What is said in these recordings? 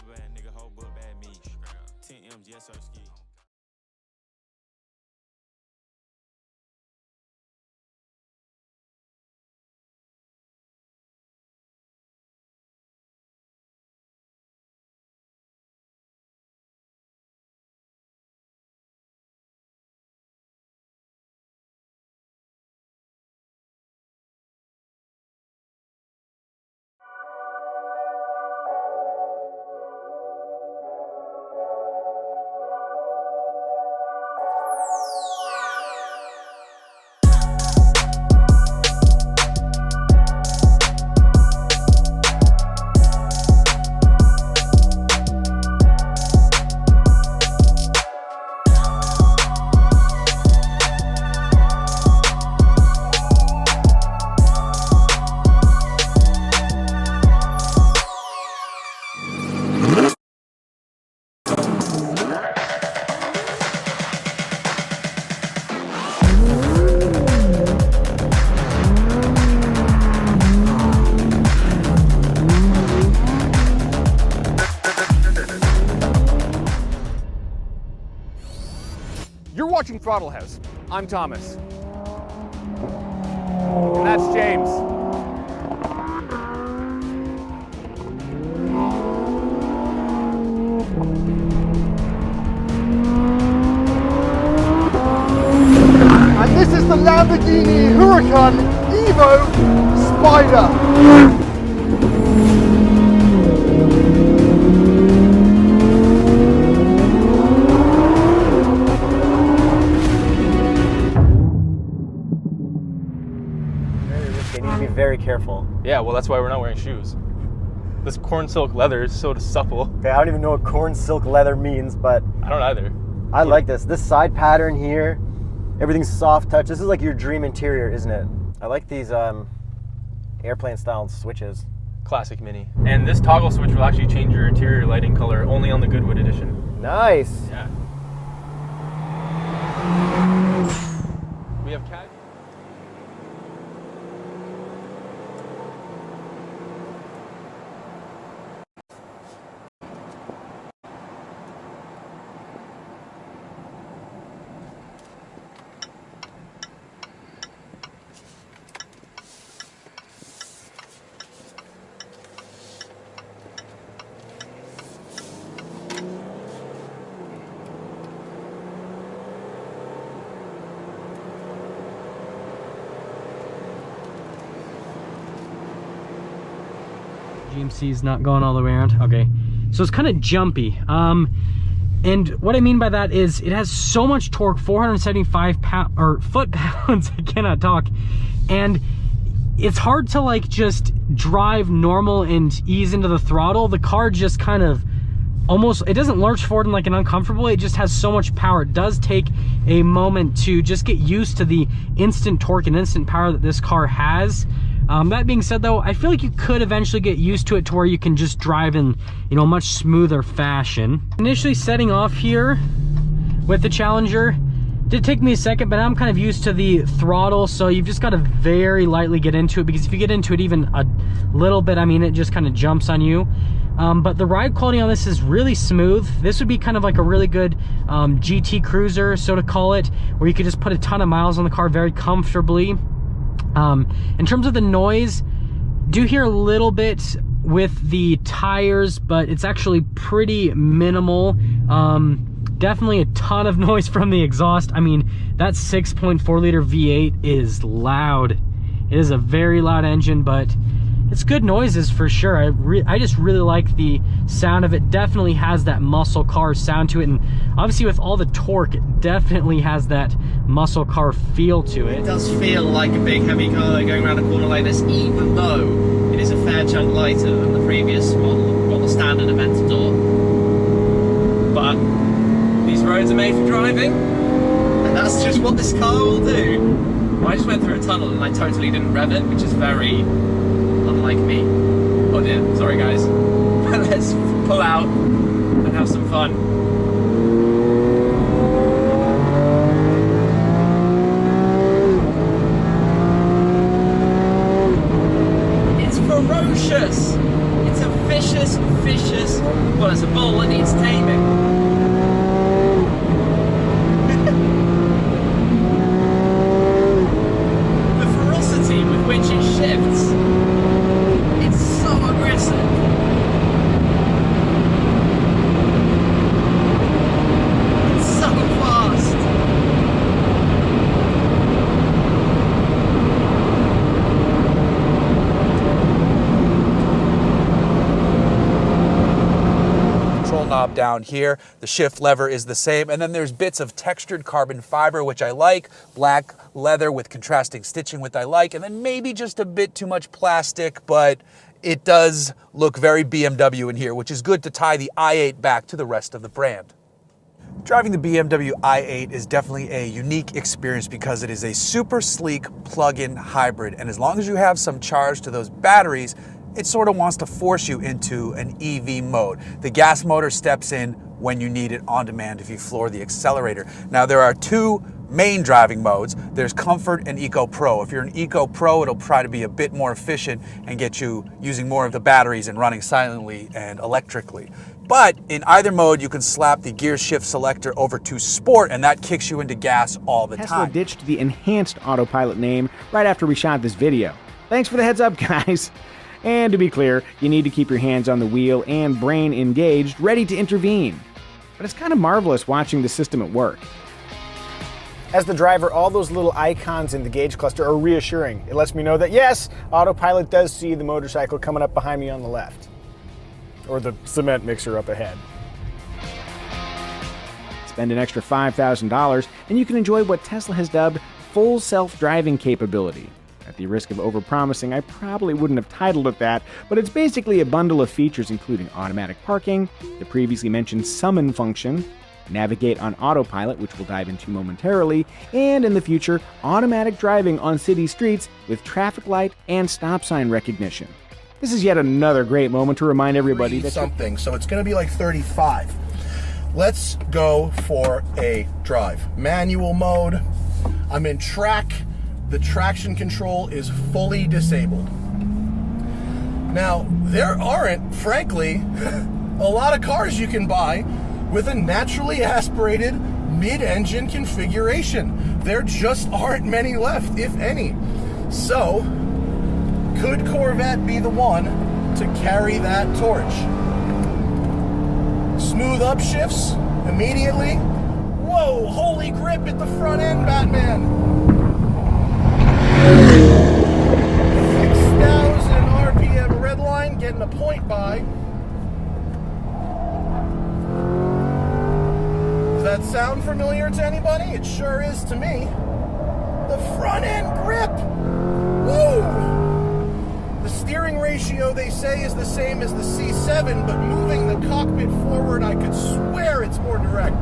rubber band nigga, whole book bad me. 10 M's, yes sir, ski. You're watching Throttle House. I'm Thomas. And that's James. And this is the Lamborghini Huracan Evo Spider. They need to be very careful. Yeah, well, that's why we're not wearing shoes. This corn silk leather is so supple. Okay, I don't even know what corn silk leather means, but I don't either. I like this. This side pattern here, everything's soft touch. This is like your dream interior, isn't it? I like these airplane style switches. Classic Mini. And this toggle switch will actually change your interior lighting color only on the Goodwood edition. Nice. Yeah. We have cat. GMC's not going all the way around. Okay, so it's kind of jumpy. And what I mean by that is it has so much torque, 475 foot-pounds. I cannot talk. And it's hard to like just drive normal and ease into the throttle. The car just kind of almost, it doesn't lurch forward in like an uncomfortable way. It just has so much power. It does take a moment to just get used to the instant torque and instant power that this car has. That being said though, I feel like you could eventually get used to it to where you can just drive in, you know, much smoother fashion. Initially setting off here with the Challenger, did take me a second, but I'm kind of used to the throttle, so you've just got to very lightly get into it, because if you get into it even a little bit, I mean, it just kind of jumps on you. But the ride quality on this is really smooth. This would be kind of like a really good GT cruiser, so to call it, where you could just put a ton of miles on the car very comfortably. In terms of the noise, do hear a little bit with the tires, but it's actually pretty minimal. Definitely a ton of noise from the exhaust. I mean, that 6.4 liter V8 is loud. It is a very loud engine, but it's good noises for sure. I just really like the sound of it. Definitely has that muscle car sound to it, and obviously with all the torque, it definitely has that muscle car feel to it. It does feel like a big heavy car going around a corner like this, even though it is a fair chunk lighter than the previous model, or the standard Aventador. But these roads are made for driving, and that's just what this car will do. I just went through a tunnel and I totally didn't rev it, which is very unlike me. Oh dear, sorry guys. Let's pull out and have some fun. It's ferocious. It's a vicious, well, knob down here. The shift lever is the same. And then there's bits of textured carbon fiber, which I like. Black leather with contrasting stitching, which I like. And then maybe just a bit too much plastic, but it does look very BMW in here, which is good to tie the i8 back to the rest of the brand. Driving the BMW i8 is definitely a unique experience because it is a super sleek plug-in hybrid. And as long as you have some charge to those batteries, it sort of wants to force you into an EV mode. The gas motor steps in when you need it on demand if you floor the accelerator. Now there are two main driving modes. There's Comfort and Eco Pro. If you're an Eco Pro, it'll try to be a bit more efficient and get you using more of the batteries and running silently and electrically. But in either mode, you can slap the gear shift selector over to Sport, and that kicks you into gas all the Tesla time. ditched the enhanced autopilot name right after we shot this video. Thanks for the heads up, guys. And to be clear, you need to keep your hands on the wheel and brain engaged, ready to intervene. But it's kind of marvelous watching the system at work. As the driver, all those little icons in the gauge cluster are reassuring. It lets me know that yes, autopilot does see the motorcycle coming up behind me on the left. Or the cement mixer up ahead. Spend an extra $5,000 and you can enjoy what Tesla has dubbed full self-driving capability. At the risk of overpromising, I probably wouldn't have titled it that, but it's basically a bundle of features including automatic parking, the previously mentioned summon function, navigate on autopilot, which we'll dive into momentarily, and in the future, automatic driving on city streets with traffic light and stop sign recognition. This is yet another great moment to remind everybody that something, so it's going to be like 35. Let's go for a drive. Manual mode. I'm in track. The traction control is fully disabled. Now, there aren't, frankly, a lot of cars you can buy with a naturally aspirated mid-engine configuration. There just aren't many left, if any. So, could Corvette be the one to carry that torch? Smooth upshifts immediately. Whoa, holy grip at the front end, Batman. 6,000 RPM redline, getting a point by. Does that sound familiar to anybody? It sure is to me. The front end grip. Woo! The steering ratio, they say, is the same as the C7, but moving the cockpit forward, I could swear it's more direct.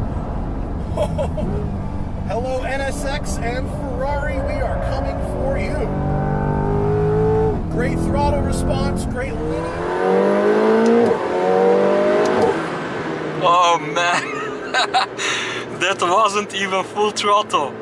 Hello, NSX and Ferrari, we are coming for you. Great throttle response, great linear. Oh man, that wasn't even full throttle.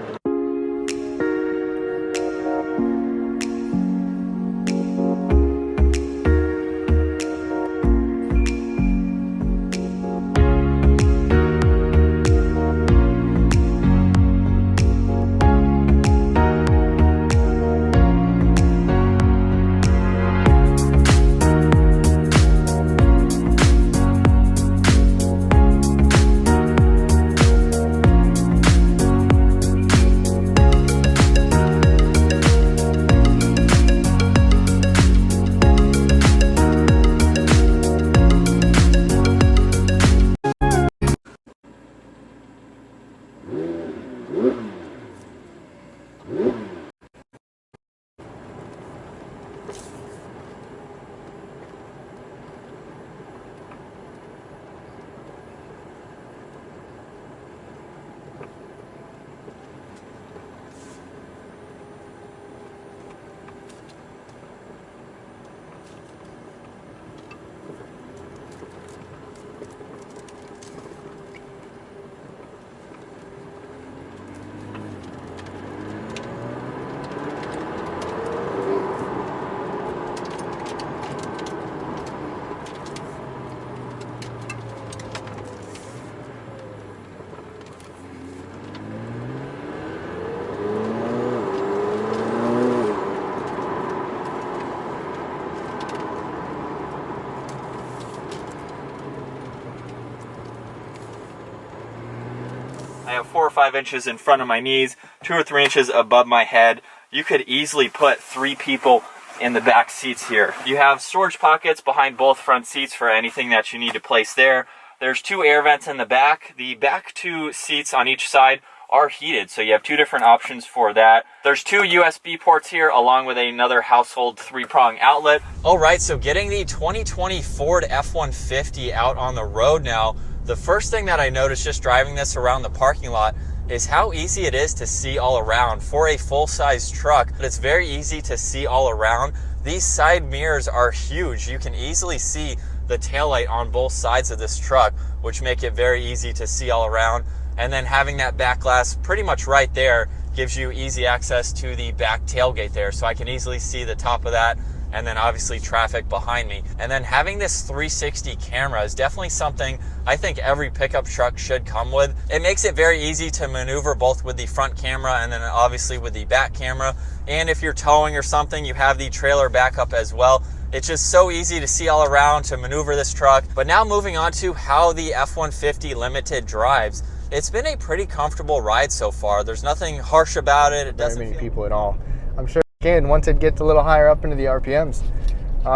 I have 4 or 5 inches in front of my knees, 2 or 3 inches above my head. You could easily put 3 people in the back seats here. You have storage pockets behind both front seats for anything that you need to place there. There's 2 air vents in the back. The back 2 seats on each side are heated, so you have 2 different options for that. There's 2 USB ports here, along with another household 3-prong outlet. All right, so getting the 2020 Ford F-150 out on the road now, the first thing that I noticed just driving this around the parking lot is how easy it is to see all around. For a full-size truck, it's very easy to see all around. These side mirrors are huge. You can easily see the taillight on both sides of this truck, which make it very easy to see all around. And then having that back glass pretty much right there gives you easy access to the back tailgate there. So I can easily see the top of that, and then obviously traffic behind me. And then having this 360 camera is definitely something I think every pickup truck should come with. It makes it very easy to maneuver both with the front camera and then obviously with the back camera. And if you're towing or something, you have the trailer backup as well. It's just so easy to see all around, to maneuver this truck. But now moving on to how the F-150 Limited drives. It's been a pretty comfortable ride so far. There's nothing harsh about it. It doesn't very many feel... people at all. I'm sure again once it gets a little higher up into the RPMs.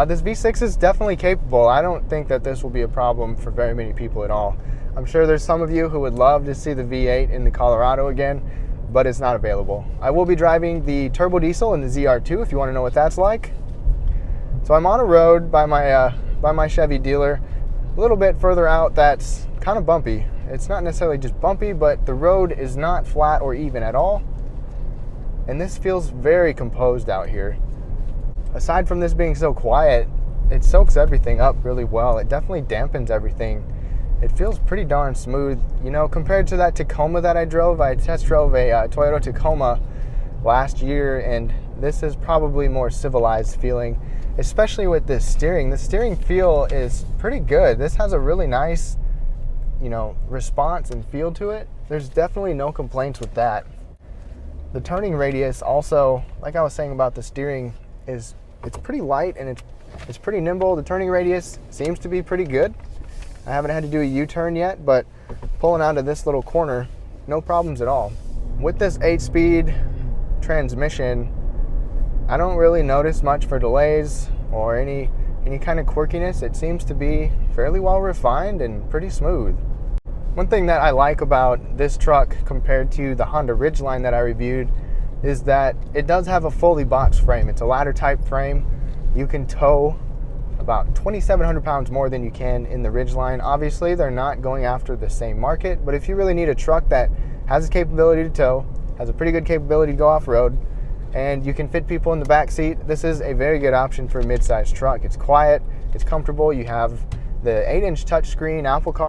This V6 is definitely capable. I don't think that this will be a problem for very many people at all. I'm sure there's some of you who would love to see the V8 in the Colorado again, but it's not available. I will be driving the turbo diesel in the ZR2 if you want to know what that's like. So I'm on a road by my Chevy dealer, a little bit further out that's kind of bumpy. It's not necessarily just bumpy, but the road is not flat or even at all. And this feels very composed out here. Aside from this being so quiet, it soaks everything up really well. It definitely dampens everything. It feels pretty darn smooth. You know, compared to that Tacoma that I drove, I test drove a Toyota Tacoma last year, and this is probably more civilized feeling, especially with this steering. The steering feel is pretty good. This has a really nice, you know, response and feel to it. There's definitely no complaints with that. The turning radius also, like I was saying about the steering, it's pretty light and it's pretty nimble. The turning radius seems to be pretty good. I haven't had to do a U-turn yet, but pulling out of this little corner, no problems at all. With this 8-speed transmission, I don't really notice much for delays or any kind of quirkiness. It seems to be fairly well refined and pretty smooth. One thing that I like about this truck compared to the Honda Ridgeline that I reviewed is that it does have a fully boxed frame. It's a ladder type frame. You can tow about 2,700 pounds more than you can in the Ridgeline. Obviously, they're not going after the same market, but if you really need a truck that has the capability to tow, has a pretty good capability to go off-road, and you can fit people in the back seat, this is a very good option for a mid-sized truck. It's quiet, it's comfortable. You have the 8-inch touchscreen Apple CarPlay